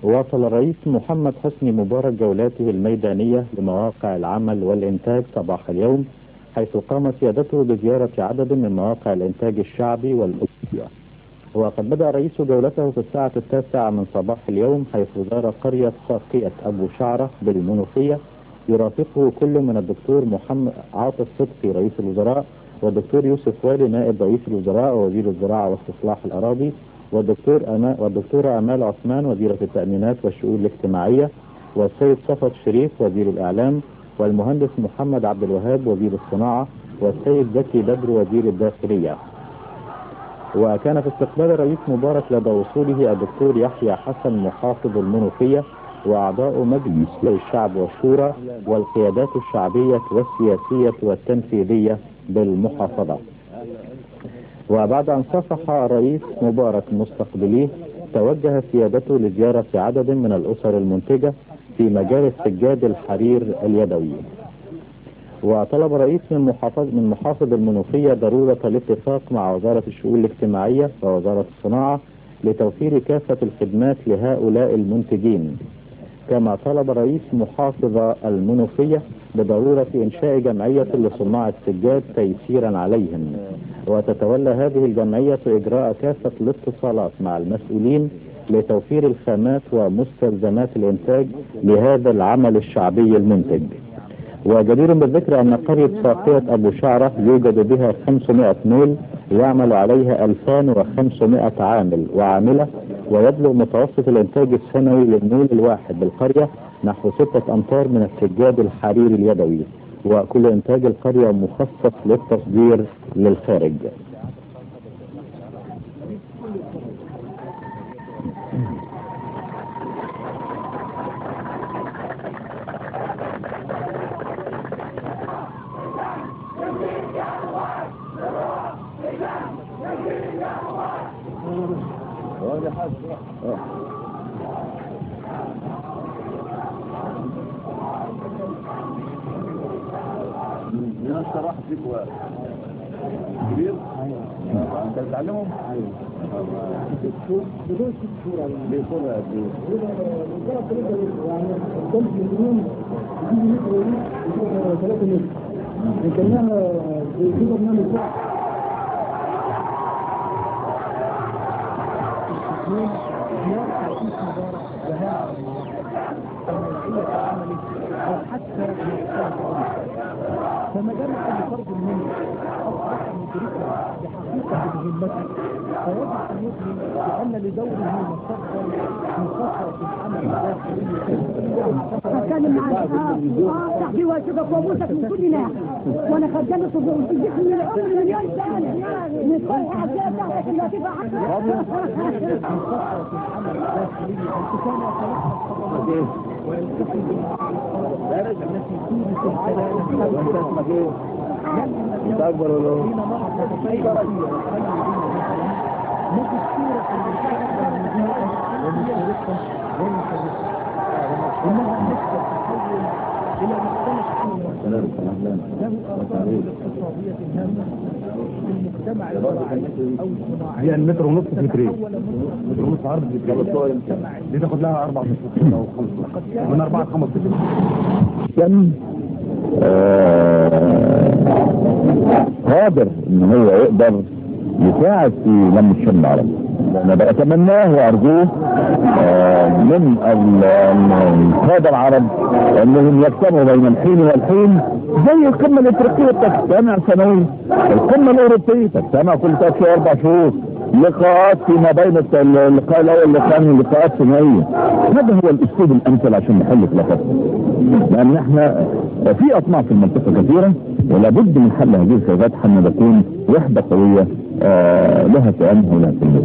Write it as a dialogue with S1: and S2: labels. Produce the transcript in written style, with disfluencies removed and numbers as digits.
S1: واصل الرئيس محمد حسني مبارك جولاته الميدانية لمواقع العمل والإنتاج صباح اليوم، حيث قام سيادته بزيارة عدد من مواقع الإنتاج الشعبي والأسري. وقد بدأ الرئيس جولته في الساعة 9 من صباح اليوم، حيث زار قرية ساقية أبو شعرة بالمنوفية، يرافقه كل من الدكتور محمد عاطف صدقي رئيس الوزراء، والدكتور يوسف والي نائب رئيس الوزراء ووزير الزراعة واستصلاح الأراضي، والدكتورة أمال عثمان وزيرة التأمينات والشؤون الاجتماعية، والسيد صفوت شريف وزير الإعلام، والمهندس محمد عبد الوهاب وزير الصناعة، والسيد زكي بدر وزير الداخلية. وكان في استقبال الرئيس مبارك لدى وصوله الدكتور يحيى حسن محافظ المنوفية وأعضاء مجلس الشعب والشورى والقيادات الشعبية والسياسية والتنفيذية بالمحافظة. وبعد أن صافح الرئيس مبارك مستقبليه، توجه سيادته لزيارة عدد من الأسر المنتجة في مجال سجاد الحرير اليدوي. وطلب الرئيس من محافظ المنوفية ضرورة الاتفاق مع وزارة الشؤون الاجتماعية ووزارة الصناعة لتوفير كافة الخدمات لهؤلاء المنتجين. كما طلب الرئيس محافظ المنوفية بضرورة إنشاء جمعية لصناع السجاد تيسيرا عليهم، وتتولى هذه الجمعية إجراء كافة الاتصالات مع المسؤولين لتوفير الخامات ومستلزمات الإنتاج لهذا العمل الشعبي المنتج. وجدير بالذكر أن قرية ساقية أبو شعرة يوجد بها 500 مول يعمل عليها 2500 عامل وعاملة، ويبلغ متوسط الإنتاج السنوي للمول الواحد بالقرية نحو 6 أمتار من السجاد الحرير اليدوي، وكل إنتاج القرية مخصص للتصدير للخارج.
S2: راح فيك كبير؟ انت بتعلمهم؟ ايوه بدون 6 شهور بيكون قد ايه؟ يعني كل يوم يجي متر 3 متر كانها في برنامج فما دام كل فرد منه اصبح مدركا بحقيقه مهمته، فيجب ان يدرك بان لدوره مستقبل مخصص بالعمل الداخلي.
S3: بتكلم معاك صاحبي واشوفك وابوسك من كل ناحيه، وانا خجلت وصدقني من العمر مليون سنه من كل الحاجات بتاعتك اللي هتبقى عقلك.
S2: مخصص بالعمل الداخلي كان يتلقى ويلتقي بالدرجة التي تورث الكلام. وانت اسمك ايه؟ انت اكبر ولا ايه؟ انها نسبة تحول الى مختلف له اثار اقتصادية هامة في المجتمع الزراعي او الصناعي.
S4: يعني متر ونص في مترين، متر ونص عرض في مترين، دي تاخد لها 4 متر او 5 من 4 ل 5 متر.
S5: كان قادر ان هو يقدر يساعد في لم الشمل العربي. انا بتمناه وارجوه من القادة العرب انهم يجتمعوا بين الحين والحين، زي القمة الافريقية تجتمع سنويا، القمة الاوروبية تجتمع كل 3 شهور 4 شهور، لقاءات فيما بين اللقاء الاول والثاني لقاءات ثنائية. هذا هو الاسلوب الامثل عشان نحل خلافاتنا، لان احنا في اطماع في المنطقة كثيرة، ولا بد من حل هذه الخلافات حتى تكون وحدة قوية لها كيانها ولها كلمة.